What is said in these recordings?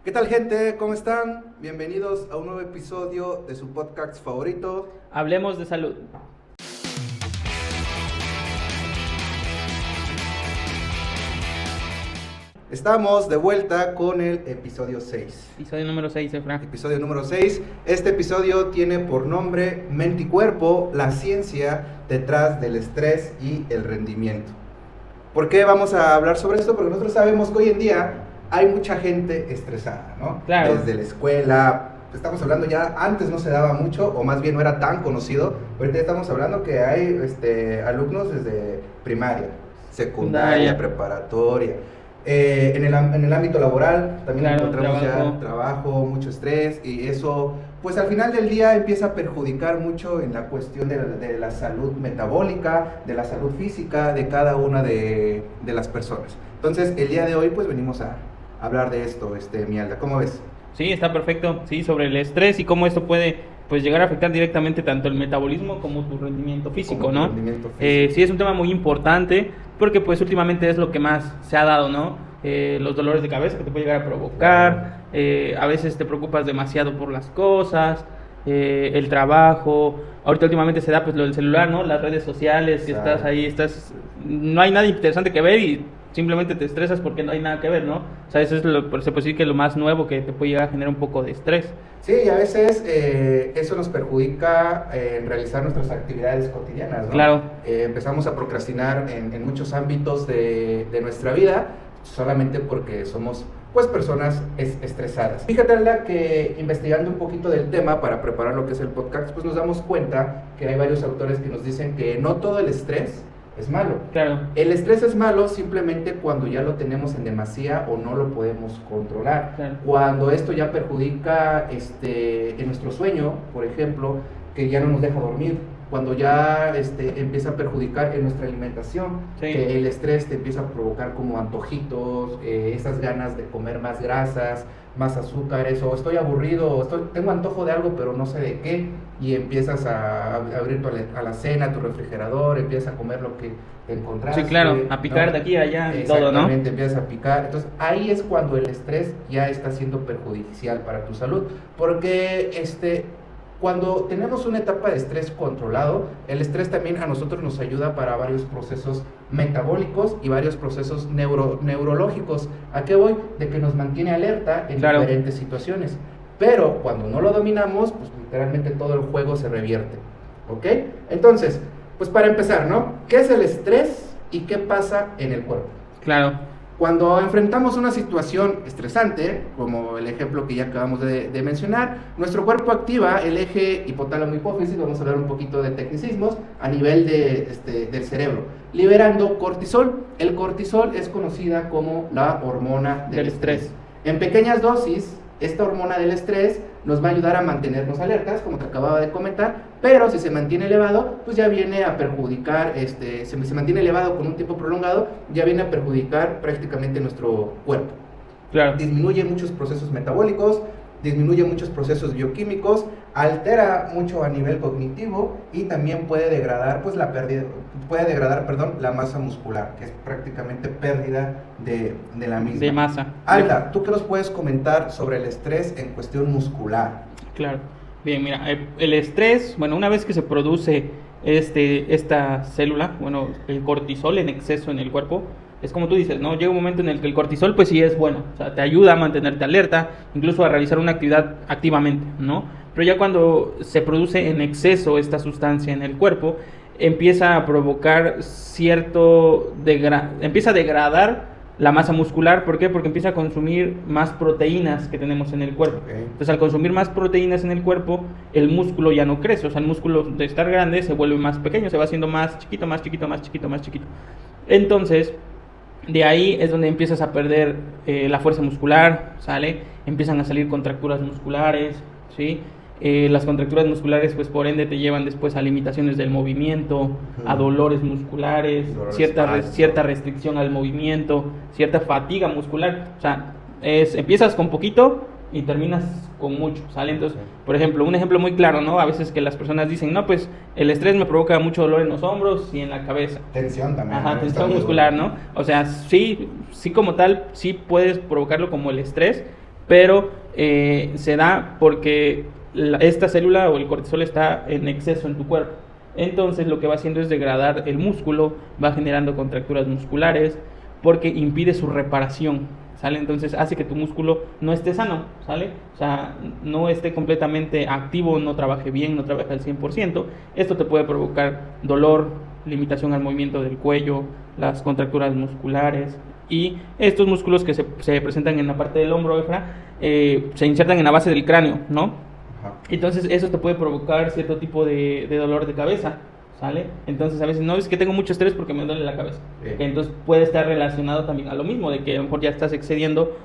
¿Qué tal, gente? ¿Cómo están? Bienvenidos a un nuevo episodio de su podcast favorito. Hablemos de salud. Estamos de vuelta con el episodio 6. Episodio número 6, Efra. Episodio número 6. Este episodio tiene por nombre Mente y Cuerpo, la ciencia detrás del estrés y el rendimiento. ¿Por qué vamos a hablar sobre esto? Porque nosotros sabemos que hoy en día hay mucha gente estresada, ¿no? Claro. Desde la escuela, estamos hablando ya, antes no se daba mucho, o más bien no era tan conocido, pero ahorita estamos hablando que hay alumnos desde primaria, secundaria, preparatoria. En el ámbito laboral también encontramos ya trabajo, mucho estrés, y eso pues al final del día empieza a perjudicar mucho en la cuestión de la salud metabólica, de la salud física de cada una de las personas. Entonces el día de hoy pues venimos a hablar de esto, Mialda, ¿cómo ves? Sí, está perfecto, sí, sobre el estrés y cómo esto puede pues llegar a afectar directamente tanto el metabolismo como tu rendimiento físico, ¿no? Sí, es un tema muy importante porque pues últimamente es lo que más se ha dado, ¿no? Los dolores de cabeza que te puede llegar a provocar, a veces te preocupas demasiado por las cosas, el trabajo, ahorita últimamente se da pues lo del celular, ¿no? Las redes sociales, que estás ahí, no hay nada interesante que ver y simplemente te estresas porque no hay nada que ver, ¿no? O sea, eso es se puede decir que lo más nuevo que te puede llegar a generar un poco de estrés. Sí, y a veces eso nos perjudica en realizar nuestras actividades cotidianas, ¿no? Claro. Empezamos a procrastinar en muchos ámbitos de nuestra vida solamente porque somos pues personas estresadas. Fíjate, Alda, que investigando un poquito del tema para preparar lo que es el podcast, pues nos damos cuenta que hay varios autores que nos dicen que no todo el estrés es malo. Claro. El estrés es malo simplemente cuando ya lo tenemos en demasía o no lo podemos controlar. Claro. Cuando esto ya perjudica en nuestro sueño, por ejemplo, que ya no nos deja dormir. Cuando ya empieza a perjudicar en nuestra alimentación, sí. Que el estrés te empieza a provocar como antojitos, esas ganas de comer más grasas, más azúcares, o estoy aburrido, tengo antojo de algo pero no sé de qué, y empiezas a abrir a la cena, tu refrigerador, empiezas a comer lo que te encontraste. Sí, claro, a picar, ¿no? De aquí a allá y todo, ¿no? Exactamente, empiezas a picar. Entonces ahí es cuando el estrés ya está siendo perjudicial para tu salud, porque cuando tenemos una etapa de estrés controlado, el estrés también a nosotros nos ayuda para varios procesos metabólicos y varios procesos neurológicos. ¿A qué voy? De que nos mantiene alerta en diferentes situaciones. Pero cuando no lo dominamos, pues literalmente todo el juego se revierte. ¿Ok? Entonces, pues para empezar, ¿no? ¿Qué es el estrés y qué pasa en el cuerpo? Claro. Cuando enfrentamos una situación estresante, como el ejemplo que ya acabamos de mencionar, nuestro cuerpo activa el eje hipotálamo-hipófisis, vamos a hablar un poquito de tecnicismos, a nivel del cerebro, liberando cortisol. El cortisol es conocida como la hormona del estrés. En pequeñas dosis, esta hormona del estrés nos va a ayudar a mantenernos alertas, como te acababa de comentar, pero si se mantiene elevado, pues ya viene a perjudicar, se mantiene elevado con un tiempo prolongado, ya viene a perjudicar prácticamente nuestro cuerpo. Claro. Disminuye muchos procesos metabólicos, disminuye muchos procesos bioquímicos, altera mucho a nivel cognitivo y también puede degradar, pues la masa muscular, que es prácticamente pérdida de la misma. De masa. Alda, ¿tú qué nos puedes comentar sobre el estrés en cuestión muscular? Claro. Bien, mira, el estrés, bueno, una vez que se produce esta célula, bueno, el cortisol en exceso en el cuerpo, es como tú dices, ¿no? Llega un momento en el que el cortisol pues sí es bueno, o sea, te ayuda a mantenerte alerta, incluso a realizar una actividad activamente, ¿no? Pero ya cuando se produce en exceso esta sustancia en el cuerpo, empieza a provocar empieza a degradar la masa muscular. ¿Por qué? Porque empieza a consumir más proteínas que tenemos en el cuerpo. Okay. Entonces, al consumir más proteínas en el cuerpo, el músculo ya no crece. O sea, el músculo de estar grande se vuelve más pequeño, se va haciendo más chiquito, más chiquito, más chiquito, más chiquito. Entonces, de ahí es donde empiezas a perder la fuerza muscular, ¿sale? Empiezan a salir contracturas musculares, ¿sí? Las contracturas musculares, pues por ende te llevan después a limitaciones del movimiento, a dolores musculares, cierta restricción al movimiento, cierta fatiga muscular. O sea, empiezas con poquito y terminas con mucho, ¿sale? Entonces, por ejemplo, un ejemplo muy claro, ¿no? A veces que las personas dicen, no, pues el estrés me provoca mucho dolor en los hombros y en la cabeza. Tensión también. Ajá, tensión muscular, ¿no? O sea, sí como tal, sí puedes provocarlo como el estrés, pero se da porque esta célula o el cortisol está en exceso en tu cuerpo. Entonces lo que va haciendo es degradar el músculo, va generando contracturas musculares porque impide su reparación, ¿sale? Entonces hace que tu músculo no esté sano, ¿sale? O sea, no esté completamente activo, no trabaje bien, no trabaje al 100%. Esto te puede provocar dolor, limitación al movimiento del cuello, las contracturas musculares, y estos músculos que se presentan en la parte del hombro, Efra, se insertan en la base del cráneo, ¿no? Entonces eso te puede provocar cierto tipo de dolor de cabeza, ¿sale? Entonces a veces no es que tengo mucho estrés porque me duele la cabeza. Entonces puede estar relacionado también a lo mismo, de que a lo mejor ya estás excediendo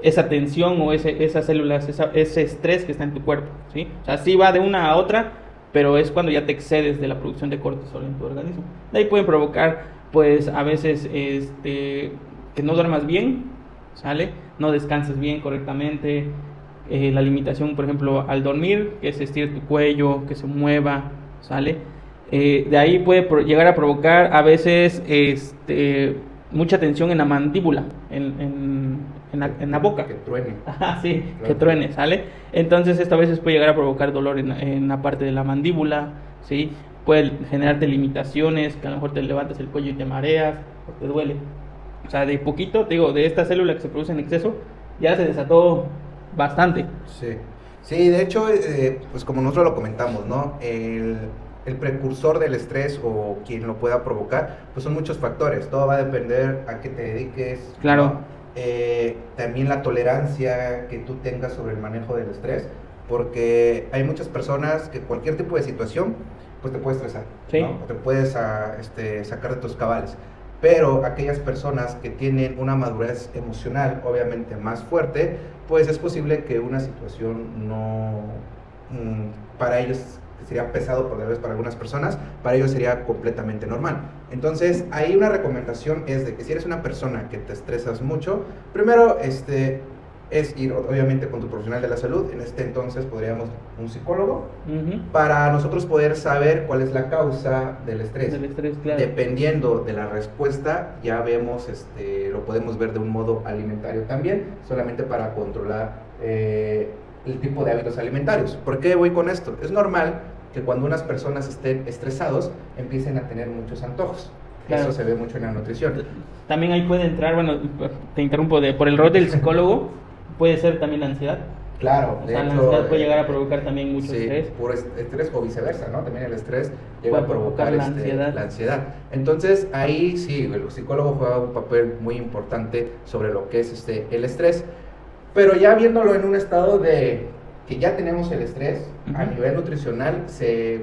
esa tensión o esas células, ese estrés que está en tu cuerpo, ¿sí? O sea, sí va de una a otra, pero es cuando ya te excedes de la producción de cortisol en tu organismo. De ahí pueden provocar, pues a veces, que no duermas bien, ¿sale? No descanses bien correctamente. La limitación, por ejemplo, al dormir, que se estire tu cuello, que se mueva, ¿sale? De ahí puede llegar a provocar a veces mucha tensión en la mandíbula, en la boca. Que truene. Sí, Claro. que truene, ¿sale? Entonces esto a veces puede llegar a provocar dolor en la parte de la mandíbula, ¿sí? Puede generarte limitaciones, que a lo mejor te levantas el cuello y te mareas, o te duele. O sea, de poquito, te digo, de esta célula que se produce en exceso, ya se desató bastante. Sí, sí, de hecho, pues como nosotros lo comentamos, ¿no? El precursor del estrés o quien lo pueda provocar, pues son muchos factores. Todo va a depender a qué te dediques. Claro. ¿No? También la tolerancia que tú tengas sobre el manejo del estrés, porque hay muchas personas que cualquier tipo de situación, pues te puede estresar, Sí. ¿no? O te puedes sacar de tus cabales. Pero aquellas personas que tienen una madurez emocional obviamente más fuerte, pues es posible que una situación no, para ellos sería pesado por vez para algunas personas, para ellos sería completamente normal. Entonces, ahí una recomendación es de que si eres una persona que te estresas mucho, primero es ir obviamente con tu profesional de la salud, en este entonces podríamos un psicólogo, para nosotros poder saber cuál es la causa del estrés. Del estrés, claro. Dependiendo de la respuesta, ya vemos, lo podemos ver de un modo alimentario también, solamente para controlar el tipo de hábitos alimentarios. ¿Por qué voy con esto? Es normal que cuando unas personas estén estresados, empiecen a tener muchos antojos. Claro. Eso se ve mucho en la nutrición. También ahí puede entrar, bueno, te interrumpo, por el rol del psicólogo, puede ser también la ansiedad. Claro, o sea, la ansiedad puede llegar a provocar también mucho estrés. Puro estrés o viceversa, ¿no? También el estrés llega a provocar la ansiedad. Entonces, ahí sí, el psicólogo juega un papel muy importante sobre lo que es el estrés. Pero ya viéndolo en un estado de que ya tenemos el estrés, a nivel nutricional,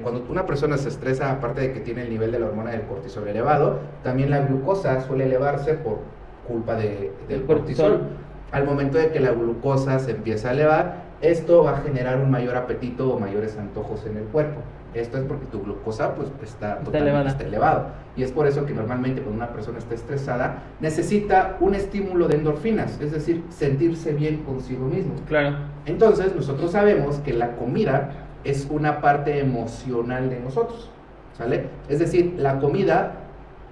cuando una persona se estresa, aparte de que tiene el nivel de la hormona del cortisol elevado, también la glucosa suele elevarse por culpa del cortisol. Al momento de que la glucosa se empieza a elevar, esto va a generar un mayor apetito o mayores antojos en el cuerpo. Esto es porque tu glucosa pues está totalmente elevado. Y es por eso que normalmente cuando una persona está estresada, necesita un estímulo de endorfinas, es decir, sentirse bien consigo mismo. Claro. Entonces nosotros sabemos que la comida es una parte emocional de nosotros, ¿sale? Es decir, la comida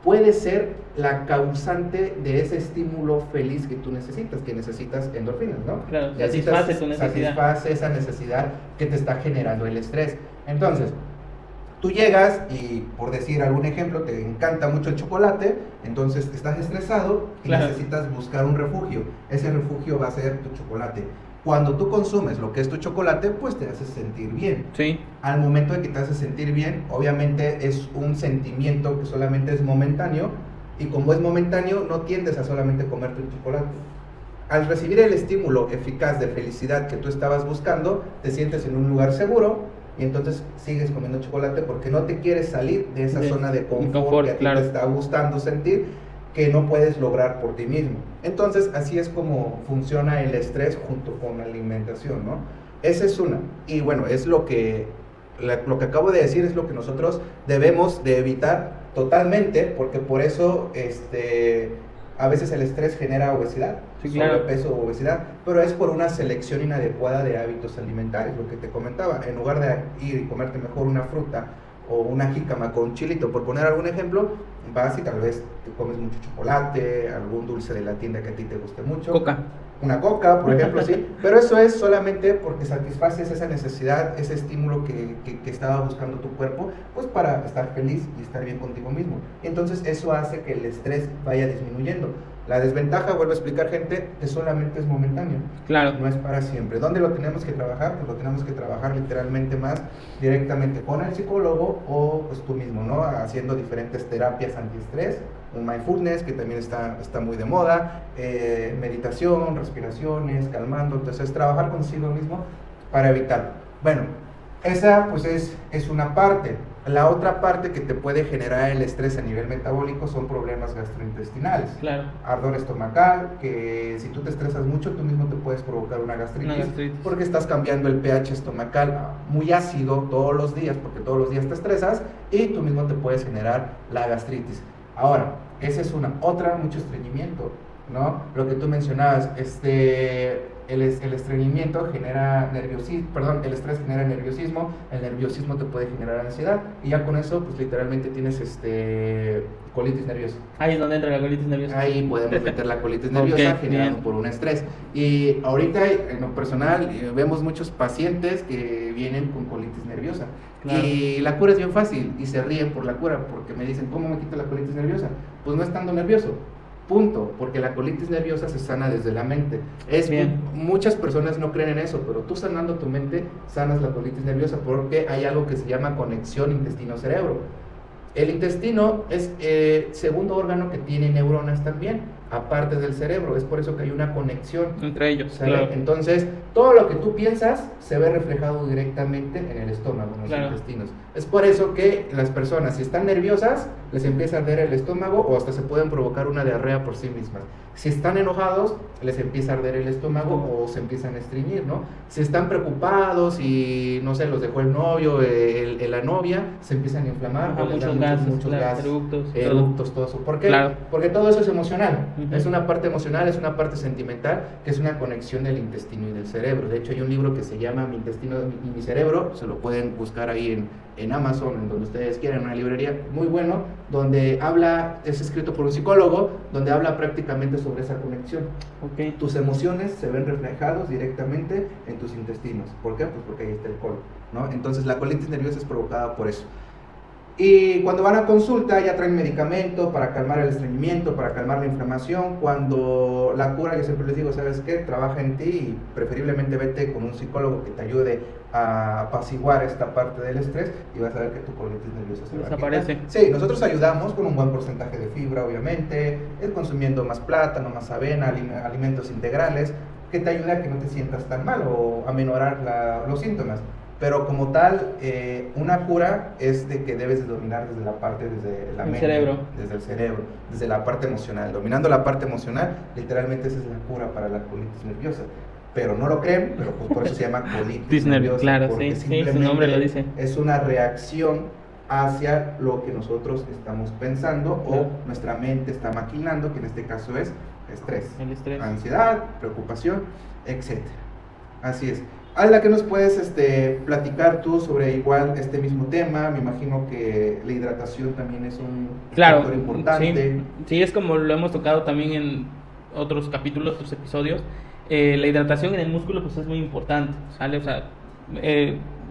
puede ser la causante de ese estímulo feliz que tú necesitas, endorfinas, ¿no? Claro, satisface tu necesidad. Satisface esa necesidad que te está generando el estrés. Entonces, tú llegas y, por decir algún ejemplo, te encanta mucho el chocolate, entonces estás estresado y necesitas buscar un refugio. Ese refugio va a ser tu chocolate. Cuando tú consumes lo que es tu chocolate, pues te hace sentir bien. Sí. Al momento de que te hace sentir bien, obviamente es un sentimiento que solamente es momentáneo, y como es momentáneo, no tiendes a solamente comer tu chocolate. Al recibir el estímulo eficaz de felicidad que tú estabas buscando, te sientes en un lugar seguro, y entonces sigues comiendo chocolate porque no te quieres salir de esa zona de confort que a ti te está gustando sentir, que no puedes lograr por ti mismo. Entonces, así es como funciona el estrés junto con la alimentación, ¿no? Esa es una. Y bueno, es lo que acabo de decir, es lo que nosotros debemos de evitar totalmente, porque por eso a veces el estrés genera obesidad, sobrepeso o obesidad, pero es por una selección inadecuada de hábitos alimentarios, lo que te comentaba. En lugar de ir y comerte mejor una fruta o una jícama con chilito, por poner algún ejemplo, vas y tal vez te comes mucho chocolate, algún dulce de la tienda que a ti te guste mucho. una coca, por ejemplo, sí, pero eso es solamente porque satisfaces esa necesidad, ese estímulo que estaba buscando tu cuerpo, pues para estar feliz y estar bien contigo mismo. Y entonces eso hace que el estrés vaya disminuyendo. La desventaja, vuelvo a explicar, gente, que solamente es momentáneo. Claro. No es para siempre. ¿Dónde lo tenemos que trabajar? Pues lo tenemos que trabajar literalmente más directamente con el psicólogo o pues tú mismo, ¿no? Haciendo diferentes terapias antiestrés, un mindfulness que también está muy de moda, meditación, respiraciones, calmando. Entonces trabajar consigo mismo para evitarlo. Bueno, esa pues es una parte. La otra parte que te puede generar el estrés a nivel metabólico son problemas gastrointestinales. Claro. Ardor estomacal, que si tú te estresas mucho, tú mismo te puedes provocar una gastritis. Porque estás cambiando el pH estomacal muy ácido todos los días, porque todos los días te estresas y tú mismo te puedes generar la gastritis. Ahora, esa es una. Otra, mucho estreñimiento, ¿no? Lo que tú mencionabas, el estreñimiento genera nerviosismo, el estrés genera nerviosismo, el nerviosismo te puede generar ansiedad y ya con eso pues literalmente tienes colitis nerviosa. Ahí es donde entra la colitis nerviosa. Ahí podemos meter la colitis nerviosa generada por un estrés. Y ahorita en lo personal vemos muchos pacientes que vienen con colitis nerviosa. Claro. Y la cura es bien fácil y se ríen por la cura porque me dicen, ¿cómo me quito la colitis nerviosa? Pues no estando nervioso. Punto, porque la colitis nerviosa se sana desde la mente. Muchas personas no creen en eso, pero tú sanando tu mente, sanas la colitis nerviosa porque hay algo que se llama conexión intestino-cerebro. El intestino es el segundo órgano que tiene neuronas también, aparte del cerebro. Es por eso que hay una conexión entre ellos. Claro. Entonces, todo lo que tú piensas se ve reflejado directamente en el estómago, en los intestinos. Es por eso que las personas, si están nerviosas, les empieza a arder el estómago o hasta se pueden provocar una diarrea por sí mismas. Si están enojados, les empieza a arder el estómago o se empiezan a estreñir, ¿no? Si están preocupados y, no sé, los dejó el novio, la novia, se empiezan a inflamar. Muchos gases, eructos, todo eso. ¿Por qué? Claro. Porque todo eso es emocional. Es una parte emocional, es una parte sentimental, que es una conexión del intestino y del cerebro. De hecho, hay un libro que se llama Mi intestino y mi cerebro, se lo pueden buscar ahí en Amazon, en donde ustedes quieran, una librería muy bueno, donde es escrito por un psicólogo, donde habla prácticamente sobre esa conexión. Tus emociones se ven reflejados directamente en tus intestinos. ¿Por qué? Pues porque ahí está el colon, ¿no? Entonces la colitis nerviosa es provocada por eso. Y cuando van a consulta ya traen medicamento para calmar el estreñimiento, para calmar la inflamación. Cuando la cura, yo siempre les digo, ¿sabes qué? Trabaja en ti y preferiblemente vete con un psicólogo que te ayude a apaciguar esta parte del estrés y vas a ver que tu colitis nerviosa se desaparece. Sí, nosotros ayudamos con un buen porcentaje de fibra, obviamente, consumiendo más plátano, más avena, alimentos integrales, que te ayuda a que no te sientas tan mal o a minorar los síntomas. Pero como tal, una cura es de que debes de dominar desde la parte, desde la mente, desde el cerebro, desde la parte emocional. Dominando la parte emocional, literalmente esa es la cura para la colitis nerviosa. Pero no lo creen, pero pues por eso se llama colitis nerviosa. Claro, porque sí, su nombre lo dice. Es una reacción hacia lo que nosotros estamos pensando o nuestra mente está maquinando, que en este caso es estrés, ansiedad, preocupación, etc. Así es. Alda, ¿qué nos puedes platicar tú sobre igual este mismo tema? Me imagino que la hidratación también es un factor importante. Sí, es como lo hemos tocado también en otros capítulos, otros episodios. La hidratación en el músculo pues es muy importante, ¿sale? O sea,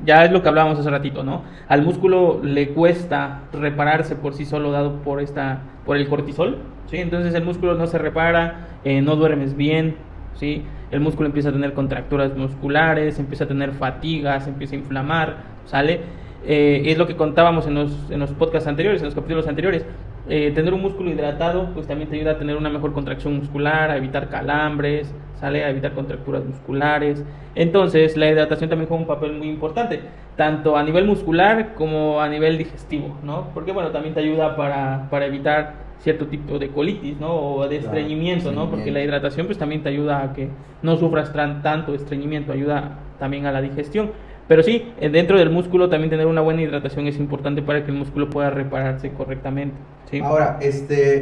ya es lo que hablábamos hace ratito, ¿no? Al músculo le cuesta repararse por sí solo dado por el cortisol, ¿sí? Entonces el músculo no se repara, no duermes bien, ¿sí? El músculo empieza a tener contracturas musculares, empieza a tener fatiga, se empieza a inflamar, ¿sale? Es lo que contábamos en los podcasts anteriores, en los capítulos anteriores. Tener un músculo hidratado pues también te ayuda a tener una mejor contracción muscular, a evitar calambres, ¿sale? A evitar contracturas musculares. Entonces la hidratación también juega un papel muy importante, tanto a nivel muscular como a nivel digestivo, ¿no? Porque bueno, también te ayuda para evitar cierto tipo de colitis, ¿no? O de estreñimiento, ¿no? Porque la hidratación pues también te ayuda a que no sufras tanto estreñimiento, ayuda también a la digestión. Pero sí, dentro del músculo también tener una buena hidratación es importante para que el músculo pueda repararse correctamente, ¿sí? Ahora,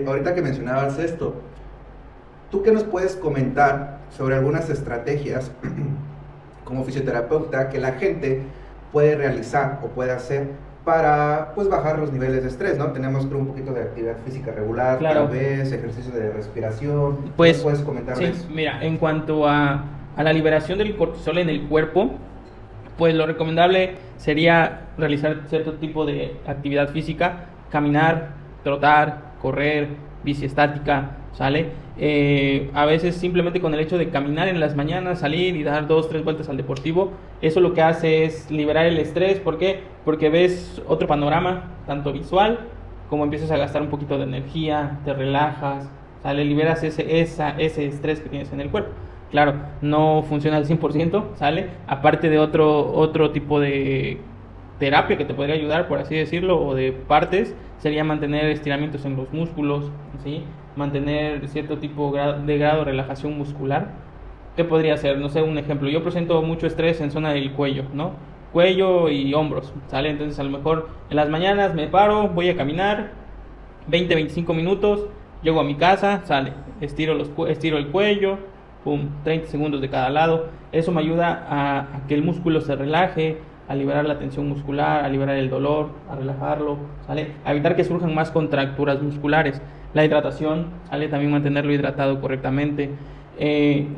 ahorita que mencionabas esto, ¿tú qué nos puedes comentar sobre algunas estrategias como fisioterapeuta que la gente puede realizar o puede hacer para pues bajar los niveles de estrés, ¿no? Tenemos creo un poquito de actividad física regular, Claro. tal vez ejercicio de respiración. Pues, ¿Qué puedes comentar de sí, eso? mira, en cuanto a la liberación del cortisol en el cuerpo, pues lo recomendable sería realizar cierto tipo de actividad física, caminar, trotar, correr, bici estática, ¿sale? A veces simplemente con el hecho de caminar en las mañanas, salir y dar 2, 3 vueltas al deportivo, eso lo que hace es liberar el estrés. ¿Por qué? Porque ves otro panorama, tanto visual, como empiezas a gastar un poquito de energía, te relajas, ¿sale? Liberas ese estrés que tienes en el cuerpo. Claro, no funciona al 100%, ¿sale? Aparte de otro tipo de terapia que te podría ayudar, por así decirlo, o de partes, sería mantener estiramientos en los músculos, ¿sí? Mantener cierto tipo de grado de relajación muscular. ¿Qué podría ser? No sé, un ejemplo. Yo presento mucho estrés en zona del cuello, ¿no? Cuello y hombros, ¿sale? Entonces a lo mejor en las mañanas me paro, voy a caminar 20-25 minutos, llego a mi casa, sale, estiro el cuello, pum, 30 segundos de cada lado. Eso me ayuda a que el músculo se relaje, a liberar la tensión muscular, a liberar el dolor, a relajarlo, ¿sale? A evitar que surjan más contracturas musculares. La hidratación, ¿sale? También mantenerlo hidratado correctamente.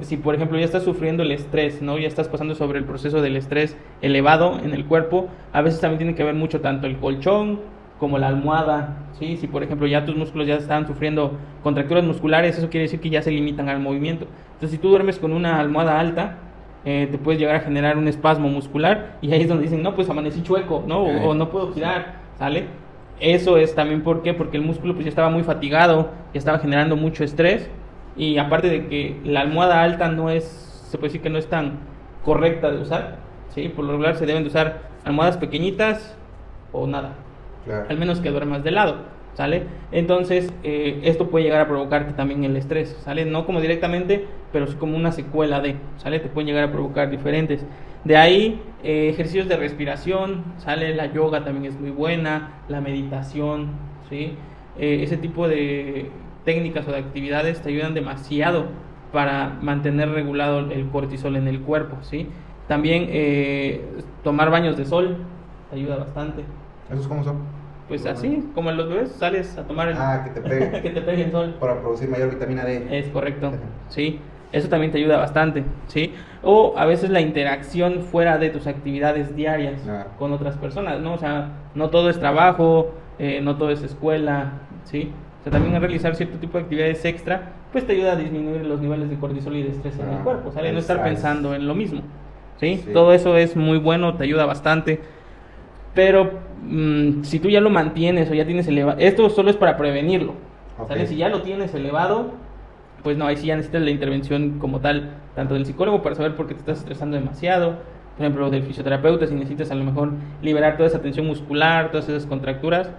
Si por ejemplo ya estás sufriendo el estrés, ¿no? Ya estás pasando sobre el proceso del estrés elevado en el cuerpo, a veces también tiene que ver mucho tanto el colchón como la almohada, ¿sí? Si por ejemplo ya tus músculos ya están sufriendo contracturas musculares, eso quiere decir que ya se limitan al movimiento. Entonces si tú duermes con una almohada alta, te puedes llegar a generar un espasmo muscular y ahí es donde dicen, no, pues amanecí chueco, ¿no? O no puedo girar, ¿sale? Eso es también porque el músculo pues ya estaba muy fatigado, ya estaba generando mucho estrés, y aparte de que la almohada alta se puede decir que no es tan correcta de usar, ¿sí? Por lo regular se deben de usar almohadas pequeñitas o nada, Claro. al menos que duermas de lado, ¿sale? Entonces esto puede llegar a provocarte también el estrés, ¿sale? No como directamente, pero sí como una secuela ¿sale? Te pueden llegar a provocar diferentes. De ahí ejercicios de respiración, ¿sale? La yoga también es muy buena, la meditación, ¿sí? Ese tipo de técnicas o de actividades te ayudan demasiado para mantener regulado el cortisol en el cuerpo, ¿sí? También tomar baños de sol te ayuda bastante. ¿Esos cómo son? Pues así, como en los bebés, sales a tomar que te pegue. que te pegue el sol. Para producir mayor vitamina D. Es correcto, sí. Eso también te ayuda bastante, ¿sí? O a veces la interacción fuera de tus actividades diarias con otras personas, ¿no? O sea, no todo es trabajo, no todo es escuela, ¿sí? O sea, también realizar cierto tipo de actividades extra, pues te ayuda a disminuir los niveles de cortisol y de estrés en el cuerpo, ¿sale? No estar pensando en lo mismo, ¿sí? Todo eso es muy bueno, te ayuda bastante. Pero si tú ya lo mantienes o ya tienes elevado, esto solo es para prevenirlo, ¿sale? Si ya lo tienes elevado, pues no, ahí sí ya necesitas la intervención como tal, tanto del psicólogo para saber por qué te estás estresando demasiado, por ejemplo, del fisioterapeuta, si necesitas a lo mejor liberar toda esa tensión muscular, todas esas contracturas,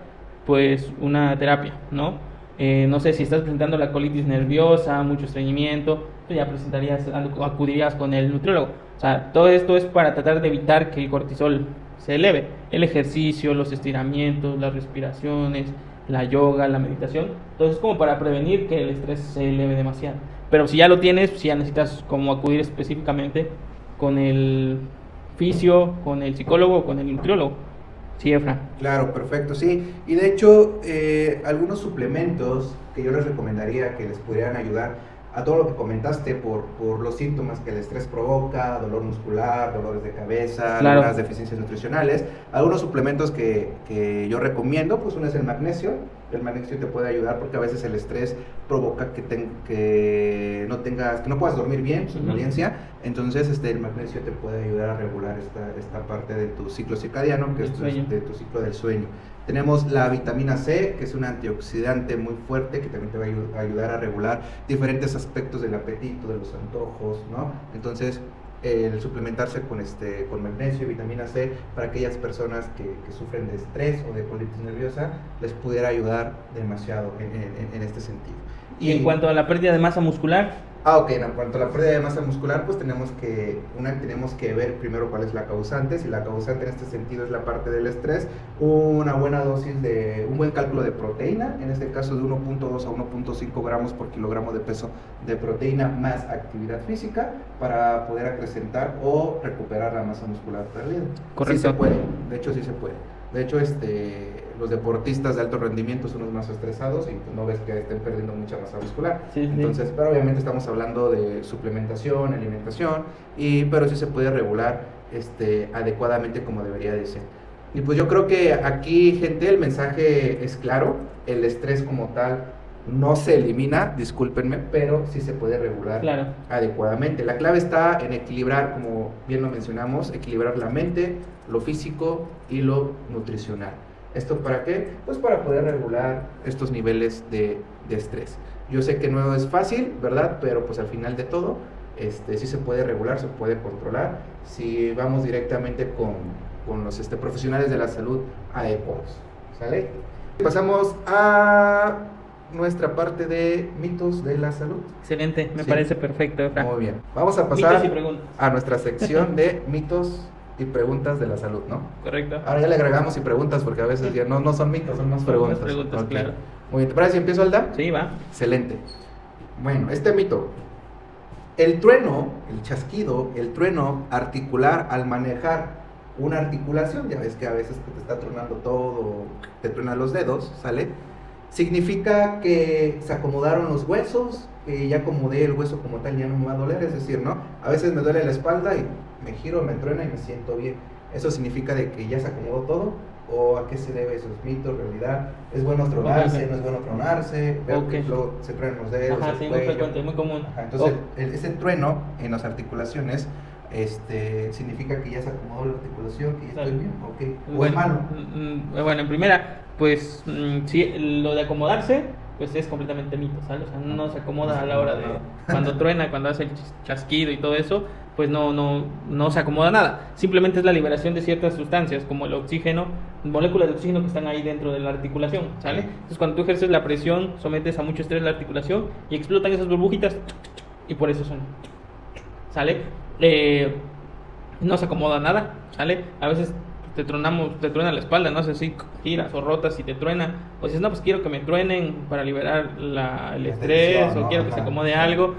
pues una terapia, ¿no? No sé, si estás presentando la colitis nerviosa, mucho estreñimiento, pues ya acudirías con el nutriólogo. O sea, todo esto es para tratar de evitar que el cortisol se eleve. El ejercicio, los estiramientos, las respiraciones, la yoga, la meditación, todo es como para prevenir que el estrés se eleve demasiado. Pero si ya lo tienes, si ya necesitas como acudir específicamente con el fisio, con el psicólogo o con el nutriólogo. Sí, Efra. Claro, perfecto, sí. Y de hecho, algunos suplementos que yo les recomendaría que les pudieran ayudar a todo lo que comentaste por los síntomas que el estrés provoca, dolor muscular, dolores de cabeza, algunas deficiencias nutricionales. Algunos suplementos que yo recomiendo, pues uno es el magnesio. El magnesio te puede ayudar porque a veces el estrés provoca que no puedas dormir bien, somnolencia. Entonces el magnesio te puede ayudar a regular esta parte de tu ciclo circadiano, que es de tu ciclo del sueño. Tenemos la vitamina C, que es un antioxidante muy fuerte, que también te va a ayudar a regular diferentes aspectos del apetito, de los antojos, ¿no? Entonces, el suplementarse con magnesio y vitamina C para aquellas personas que sufren de estrés o de colitis nerviosa, les pudiera ayudar demasiado en este sentido. Y en cuanto a la pérdida de masa muscular, en cuanto a la pérdida de masa muscular, pues tenemos que ver primero cuál es la causante. Si la causante en este sentido es la parte del estrés, una buena dosis un buen cálculo de proteína, en este caso de 1.2 a 1.5 gramos por kilogramo de peso de proteína más actividad física para poder acrecentar o recuperar la masa muscular perdida. Correcto. Sí se puede, de hecho sí se puede. De hecho, los deportistas de alto rendimiento son los más estresados y pues, no ves que estén perdiendo mucha masa muscular. Sí, sí. Entonces, pero obviamente estamos hablando de suplementación, alimentación, pero sí se puede regular adecuadamente como debería de ser. Y pues yo creo que aquí, gente, el mensaje es claro, el estrés como tal no se elimina, discúlpenme, pero sí se puede regular adecuadamente. La clave está en equilibrar, como bien lo mencionamos, equilibrar la mente, lo físico y lo nutricional. ¿Esto para qué? Pues para poder regular estos niveles de estrés. Yo sé que no es fácil, ¿verdad? Pero pues al final de todo, sí se puede regular, se puede controlar, si vamos directamente con los profesionales de la salud adecuados. ¿Sale? Pasamos a nuestra parte de mitos de la salud. Excelente, me parece perfecto, Efra. Muy bien. Vamos a pasar mitos y preguntas a nuestra sección de mitos y preguntas de la salud, ¿no? Correcto. Ahora ya le agregamos y preguntas porque a veces ya no son mitos, son más preguntas. Más preguntas, Okay. claro. Muy bien, ¿te parece si empiezo, Alda? Sí, va. Excelente. Bueno, mito. El trueno, el chasquido, el trueno articular al manejar una articulación, ya ves que a veces te está tronando todo, te truenan los dedos, ¿sale? Significa que se acomodaron los huesos, que ya acomodé el hueso como tal, ya no me va a doler, es decir, ¿no? A veces me duele la espalda y me giro, me truena y me siento bien. ¿Eso significa de que ya se acomodó todo? ¿O a qué se debe esos mitos, realidad? ¿Es bueno tronarse, no es bueno tronarse? Por ejemplo, se truenan los dedos, Ajá, sí, muy frecuente, muy común. Ajá, entonces, ese trueno en las articulaciones significa que ya se acomodó la articulación, que ya estoy bien, ¿o bueno, es malo? Bueno, en primera, pues sí, lo de acomodarse, pues es completamente mito, ¿sabes? O sea, no se acomoda a la hora de cuando truena, cuando hace el chasquido y todo eso, pues no se acomoda nada. Simplemente es la liberación de ciertas sustancias, como el oxígeno, moléculas de oxígeno que están ahí dentro de la articulación, ¿sale? Entonces, cuando tú ejerces la presión, sometes a mucho estrés la articulación y explotan esas burbujitas y por eso son, ¿sale? No se acomoda nada, ¿sale? A veces te truena la espalda, no sé si giras o rotas y te truena, o dices, no, pues quiero que me truenen para liberar el estrés, tensión, o quiero que se acomode algo.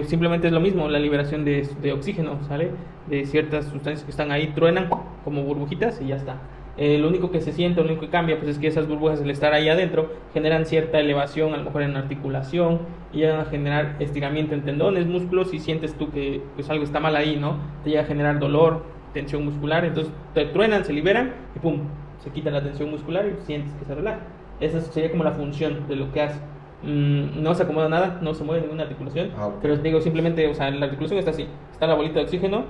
Simplemente es lo mismo, la liberación de oxígeno, ¿sale? De ciertas sustancias que están ahí, truenan como burbujitas y ya está. Lo único que se siente, lo único que cambia, pues es que esas burbujas, al estar ahí adentro, generan cierta elevación, a lo mejor en la articulación, y llegan a generar estiramiento en tendones, músculos, y sientes tú que pues algo está mal ahí, ¿no? Te llega a generar dolor, tensión muscular, entonces te truenan, se liberan, y pum, se quita la tensión muscular y sientes que se relaja. Esa sería como la función de lo que hace. No se acomoda nada, no se mueve ninguna articulación, pero te digo, simplemente, o sea, la articulación está así, está la bolita de oxígeno,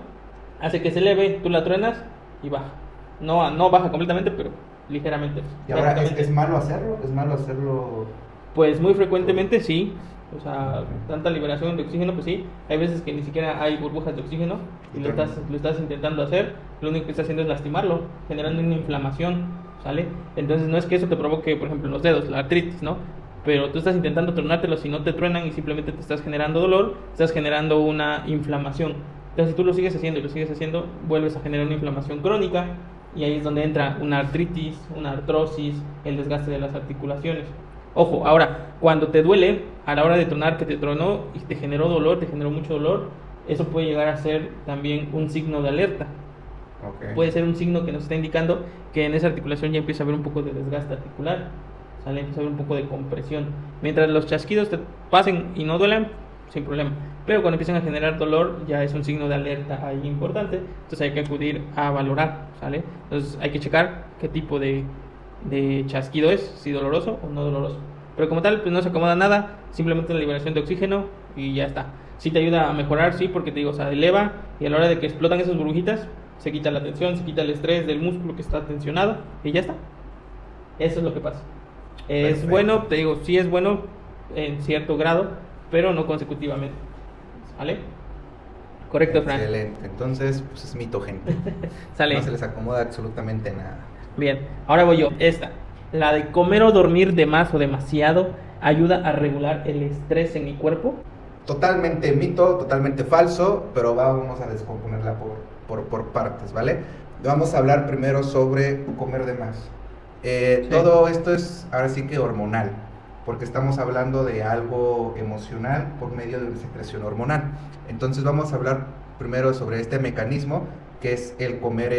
hace que se eleve, tú la truenas y baja. No baja completamente, pero ligeramente. ¿Y ahora es malo hacerlo? ¿Es malo hacerlo? Pues muy frecuentemente sí. O sea, tanta liberación de oxígeno, pues sí. Hay veces que ni siquiera hay burbujas de oxígeno y lo estás intentando hacer. Lo único que estás haciendo es lastimarlo, generando una inflamación, ¿sale? Entonces no es que eso te provoque, por ejemplo, en los dedos, la artritis, ¿no? Pero tú estás intentando tronártelo, si no te truenan y simplemente te estás generando dolor, estás generando una inflamación. Entonces si tú lo sigues haciendo y lo sigues haciendo, vuelves a generar una inflamación crónica. Y ahí es donde entra una artritis, una artrosis, el desgaste de las articulaciones. Ojo, ahora, cuando te duele, a la hora de tronar, que te tronó y te generó dolor, te generó mucho dolor, eso puede llegar a ser también un signo de alerta. Puede ser un signo que nos está indicando que en esa articulación ya empieza a haber un poco de desgaste articular, ¿sale? Empieza a haber un poco de compresión. Mientras los chasquidos te pasen y no duelan, sin problema. Pero cuando empiezan a generar dolor, ya es un signo de alerta ahí importante. Entonces hay que acudir a valorar, ¿sale? Entonces hay que checar qué tipo de chasquido es, si doloroso o no doloroso. Pero como tal, pues no se acomoda nada, simplemente la liberación de oxígeno y ya está. Sí te ayuda a mejorar, sí, porque te digo, o sea, eleva y a la hora de que explotan esas burbujitas, se quita la tensión, se quita el estrés del músculo que está tensionado y ya está. Eso es lo que pasa. Es bueno, te digo, sí es bueno en cierto grado, pero no consecutivamente. ¿Vale? Correcto, Fran. Excelente. Entonces, pues es mito, gente. Sale. No se les acomoda absolutamente nada. Bien, ahora voy yo. Esta. La de comer o dormir de más o demasiado ayuda a regular el estrés en mi cuerpo. Totalmente mito, totalmente falso, pero vamos a descomponerla por partes, ¿vale? Vamos a hablar primero sobre comer de más. Sí. Todo esto es ahora sí que hormonal, porque estamos hablando de algo emocional por medio de una secreción hormonal. Entonces vamos a hablar primero sobre este mecanismo que es el comer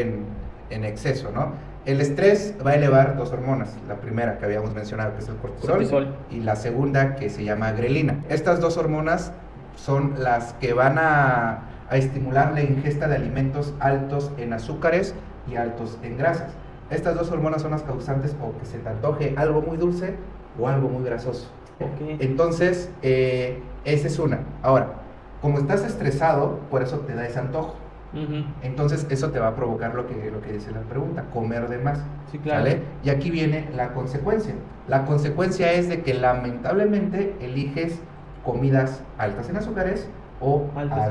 en exceso, ¿no? El estrés va a elevar dos hormonas. La primera que habíamos mencionado, que es el cortisol, y la segunda que se llama grelina. Estas dos hormonas son las que van a estimular la ingesta de alimentos altos en azúcares y altos en grasas. Estas dos hormonas son las causantes o que se te antoje algo muy dulce o algo muy grasoso. Okay. Entonces, esa es una. Ahora, como estás estresado, por eso te da ese antojo. Entonces eso te va a provocar lo que dice la pregunta, comer de más. Sí, claro. ¿Vale? Y aquí viene la consecuencia. La consecuencia es de que lamentablemente eliges comidas altas en azúcares o altas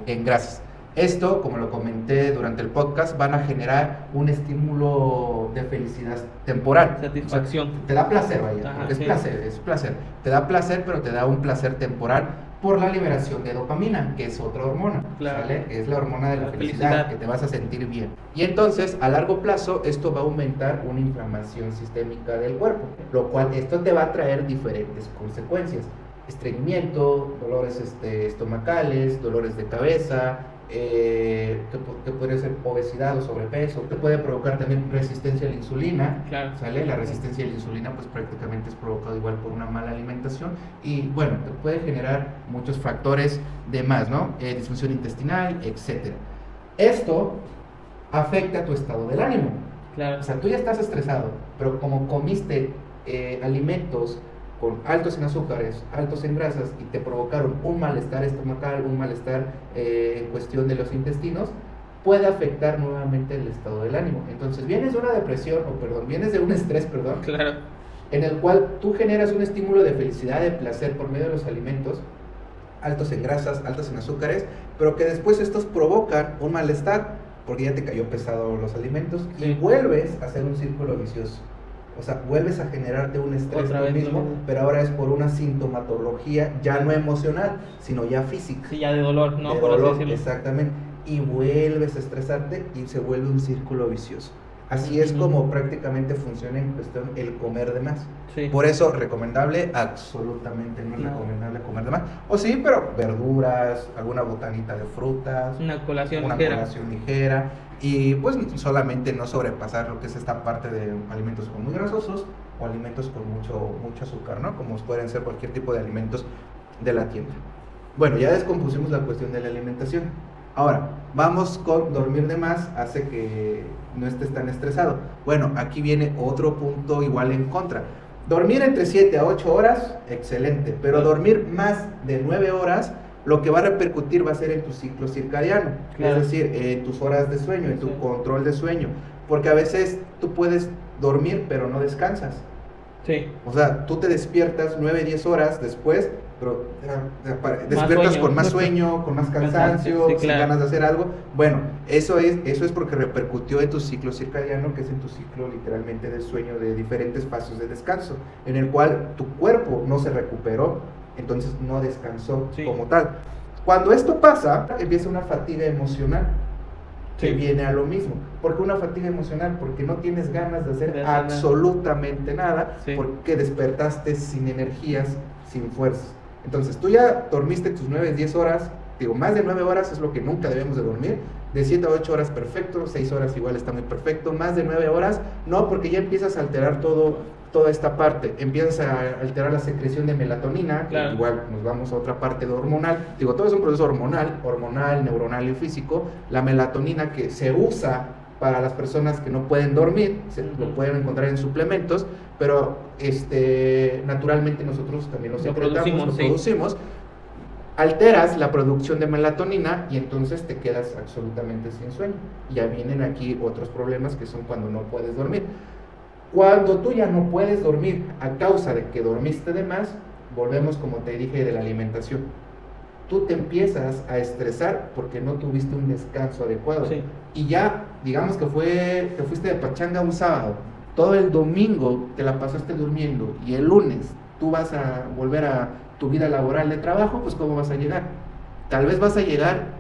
en grasas. Esto, como lo comenté durante el podcast, van a generar un estímulo de felicidad temporal. Satisfacción. O sea, te da placer, vaya. Ajá, es sí. es placer. Te da placer, pero te da un placer temporal por la liberación de dopamina, que es otra hormona, claro. ¿sale? Que es la hormona de la felicidad, que te vas a sentir bien. Y entonces, a largo plazo, esto va a aumentar una inflamación sistémica del cuerpo, lo cual esto te va a traer diferentes consecuencias. Estreñimiento, dolores estomacales, dolores de cabeza, que puede ser obesidad o sobrepeso, que puede provocar también resistencia a la insulina, claro. ¿sale? La resistencia a la insulina pues prácticamente es provocada igual por una mala alimentación y bueno, te puede generar muchos factores de más, ¿no? Disfunción intestinal, etcétera. Esto afecta a tu estado del ánimo. Claro. O sea, tú ya estás estresado, pero como comiste alimentos con altos en azúcares, altos en grasas y te provocaron un malestar estomacal, un malestar en cuestión de los intestinos, puede afectar nuevamente el estado del ánimo. Entonces vienes de una depresión, vienes de un estrés, Claro. en el cual tú generas un estímulo de felicidad, de placer por medio de los alimentos, altos en grasas, altos en azúcares, pero que después estos provocan un malestar, porque ya te cayó pesado los alimentos, y vuelves a hacer un círculo vicioso. O sea, vuelves a generarte un estrés tú mismo, pero ahora es por una sintomatología ya no emocional, sino ya física. Sí, ya de dolor, ¿no? De Por dolor, así decirlo. exactamente. Y vuelves a estresarte y se vuelve un círculo vicioso. Así es como prácticamente funciona en cuestión el comer de más. Sí. Por eso, recomendable, absolutamente no es recomendable comer de más. O sí, pero verduras, alguna botanita de frutas. Una colación ligera. Y pues solamente no sobrepasar lo que es esta parte de alimentos muy grasosos o alimentos con mucho azúcar, ¿no? Como pueden ser cualquier tipo de alimentos de la tienda. Bueno, ya descompusimos la cuestión de la alimentación. Ahora, vamos con dormir de más, hace que no estés tan estresado. Bueno, aquí viene otro punto igual en contra. Dormir entre 7 a 8 horas, excelente, pero dormir más de 9 horas, lo que va a repercutir va a ser en tu ciclo circadiano, claro. Es decir, en tus horas de sueño, en tu control de sueño, porque a veces tú puedes dormir pero no descansas. Sí. O sea, tú te despiertas 9, 10 horas después, pero despiertas con más sueño, con más cansancio, sin ganas de hacer algo. Bueno, eso es porque repercutió en tu ciclo circadiano, que es en tu ciclo literalmente de sueño, de diferentes fases de descanso, en el cual tu cuerpo no se recuperó, entonces no descansó como tal. Cuando esto pasa, empieza una fatiga emocional que viene a lo mismo. ¿Por qué una fatiga emocional? Porque no tienes ganas de hacer absolutamente nada, porque despertaste sin energías, sin fuerzas. Entonces tú ya dormiste tus 9, 10 horas, digo, más de 9 horas es lo que nunca debemos de dormir, de 7 a 8 horas perfecto, 6 horas igual está muy perfecto, más de 9 horas no, porque ya empiezas a alterar toda esta parte, empiezas a alterar la secreción de melatonina, que igual nos vamos a otra parte de hormonal, digo, todo es un proceso hormonal, neuronal y físico. La melatonina que se usa para las personas que no pueden dormir, lo pueden encontrar en suplementos, pero naturalmente nosotros también lo producimos, alteras la producción de melatonina y entonces te quedas absolutamente sin sueño. Ya vienen aquí otros problemas que son cuando no puedes dormir. Cuando tú ya no puedes dormir a causa de que dormiste de más, volvemos como te dije de la alimentación. Tú te empiezas a estresar porque no tuviste un descanso adecuado. Y ya, digamos que te fuiste de pachanga un sábado, todo el domingo te la pasaste durmiendo y el lunes tú vas a volver a tu vida laboral de trabajo, pues ¿cómo vas a llegar? Tal vez vas a llegar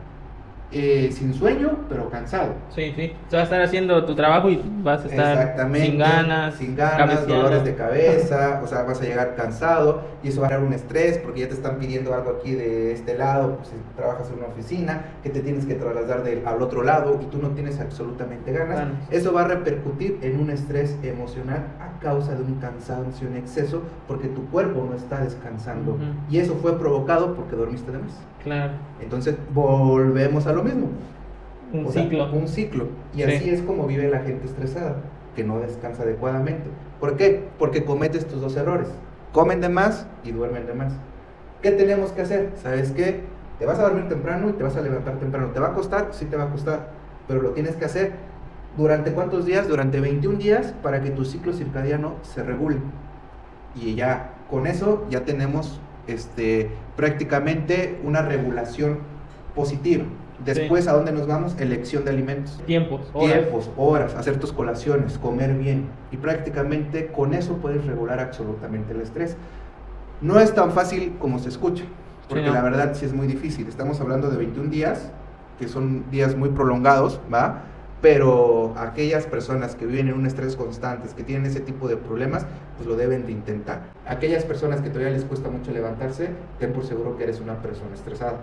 sin sueño, pero cansado. Sí, sí. Vas a estar haciendo tu trabajo y vas a estar Exactamente, sin ganas, cabeceando. dolores de cabeza, o sea, vas a llegar cansado y eso va a dar un estrés porque ya te están pidiendo algo aquí de este lado, pues si trabajas en una oficina, que te tienes que trasladar al otro lado y tú no tienes absolutamente ganas. Eso va a repercutir en un estrés emocional a causa de un cansancio en exceso porque tu cuerpo no está descansando. Ujú. Y eso fue provocado porque dormiste de más. Claro. Entonces volvemos a lo mismo. Un O sea, ciclo. un ciclo. Y Sí. así es como vive la gente estresada, que no descansa adecuadamente. ¿Por qué? Porque cometes tus dos errores. Comen de más y duermen de más. ¿Qué tenemos que hacer? ¿Sabes qué? Te vas a dormir temprano y te vas a levantar temprano. ¿Te va a costar? Sí te va a costar. Pero lo tienes que hacer. ¿Durante cuántos días? Durante 21 días para que tu ciclo circadiano se regule. Y ya con eso ya tenemos prácticamente una regulación positiva. Después, Sí. ¿a dónde nos vamos? Elección de alimentos. Tiempos, horas. Horas, hacer tus colaciones, comer bien. Y prácticamente con eso puedes regular absolutamente el estrés. No es tan fácil como se escucha, porque Sí, no. la verdad sí es muy difícil. Estamos hablando de 21 días, que son días muy prolongados, ¿va? Pero aquellas personas que viven en un estrés constante, que tienen ese tipo de problemas, pues lo deben de intentar. Aquellas personas que todavía les cuesta mucho levantarse, ten por seguro que eres una persona estresada.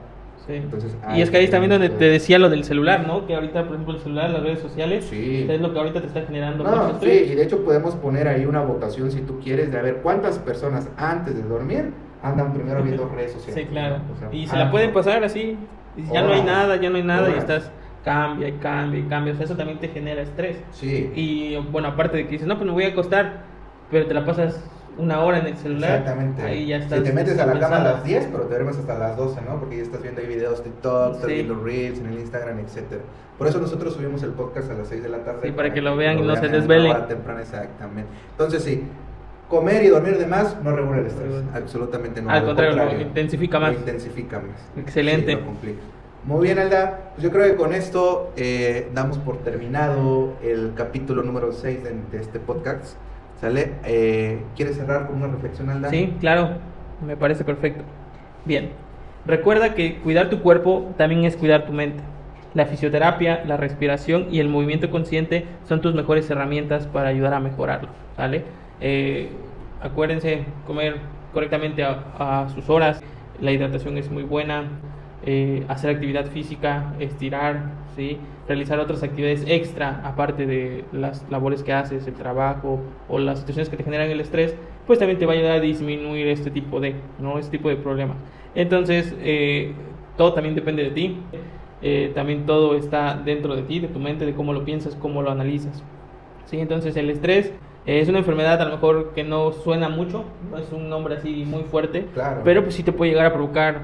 Sí. Entonces, Y es que ahí es también donde todo. te decía lo del celular, ¿no? Que ahorita, por ejemplo, el celular, las redes sociales, Sí. es lo que ahorita te está generando mucho No, sí, estrés. y de hecho podemos poner ahí una votación si tú quieres de a ver cuántas personas antes de dormir andan primero viendo redes sociales. Sí, claro. O sea, Y se la pueden pasar así, y ya no hay Horas. nada, ya no hay nada, y Horas. estás cambia y cambia y cambia. O sea, eso también te genera estrés. Sí. Y bueno, aparte de que dices, no, pues me voy a acostar, pero te la pasas una hora en el celular. Exactamente. Ahí ya estás. Si te metes a la cama a pensando. las 10, pero te duermes hasta las 12, ¿no? Porque ya estás viendo ahí videos TikTok, estás Sí. viendo Reels en el Instagram, etcétera. Por eso nosotros subimos el podcast a las 6 de la tarde. Sí, para que lo vean y no se a una desvelen. hora temprana, exactamente. Entonces, sí, comer y dormir de más no regula el estrés. Regula. Absolutamente no. Al contrario, lo intensifica más. Lo intensifica más. Excelente. Sí, lo complica. Muy bien, Alda. Pues yo creo que con esto damos por terminado el capítulo número 6 de este podcast. ¿Sale? ¿Quieres cerrar con una reflexión, Alda? Sí, claro, me parece perfecto. Bien, recuerda que cuidar tu cuerpo también es cuidar tu mente. La fisioterapia, la respiración y el movimiento consciente son tus mejores herramientas para ayudar a mejorarlo, ¿vale? Acuérdense comer correctamente a sus horas, la hidratación es muy buena, hacer actividad física, estirar, ¿sí? Realizar otras actividades extra aparte de las labores que haces, el trabajo o las situaciones que te generan el estrés, pues también te va a ayudar a disminuir este tipo de problemas. Entonces, todo también depende de ti, también todo está dentro de ti, de tu mente, de cómo lo piensas, cómo lo analizas, ¿sí? Entonces el estrés es una enfermedad a lo mejor que no suena mucho, no es un nombre así muy fuerte, Claro. pero pues sí te puede llegar a provocar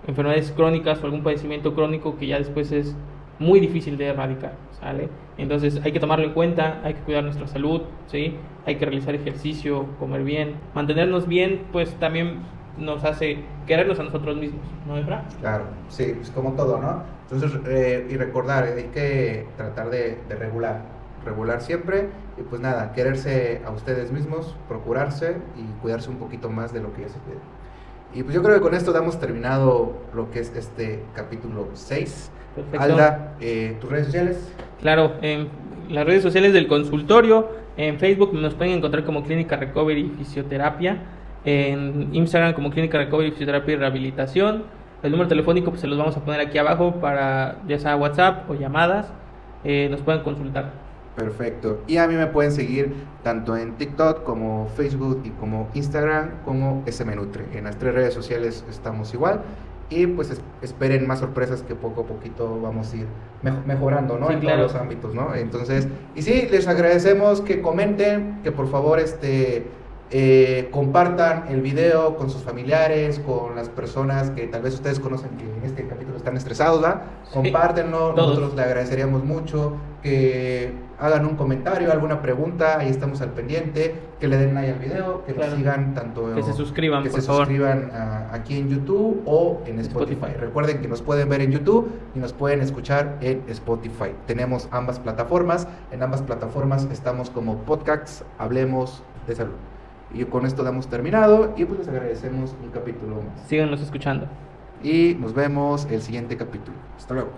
enfermedades crónicas o algún padecimiento crónico que ya después es muy difícil de erradicar, ¿sale? Entonces hay que tomarlo en cuenta, hay que cuidar nuestra salud, ¿sí? Hay que realizar ejercicio, comer bien, mantenernos bien, pues también nos hace querernos a nosotros mismos, ¿no, Efra? Claro, sí, pues como todo, ¿no? Entonces, y recordar, hay que tratar de regular siempre, y pues nada, quererse a ustedes mismos, procurarse y cuidarse un poquito más de lo que ya se cuida. Y pues yo creo que con esto damos terminado lo que es este capítulo 6. Perfecto. Alda, tus redes sociales. Claro, en las redes sociales del consultorio, en Facebook nos pueden encontrar como Clínica Recovery Fisioterapia, en Instagram como Clínica Recovery Fisioterapia y Rehabilitación. El número telefónico pues se los vamos a poner aquí abajo para ya sea WhatsApp o llamadas, nos pueden consultar. Perfecto. Y a mí me pueden seguir tanto en TikTok como Facebook y como Instagram como SMNutre. En las 3 redes sociales estamos igual. Y pues esperen más sorpresas que poco a poquito vamos a ir mejorando, ¿no? Sí, en claro. todos los ámbitos, ¿no? Entonces, y sí, les agradecemos que comenten, que por favor compartan el video con sus familiares, con las personas que tal vez ustedes conocen que en este capítulo están estresados, ¿verdad? Sí, Compártenlo, todos. nosotros le agradeceríamos mucho que hagan un comentario, alguna pregunta, ahí estamos al pendiente, que le den like al video, que Claro. nos sigan tanto Que se suscriban, que por se favor. suscriban aquí en YouTube o en Spotify. Spotify. Recuerden que nos pueden ver en YouTube y nos pueden escuchar en Spotify. Tenemos ambas plataformas, en ambas plataformas estamos como Podcasts, Hablemos de Salud. Y con esto damos terminado y pues les agradecemos un capítulo más. Síganos escuchando. Y nos vemos el siguiente capítulo. Hasta luego.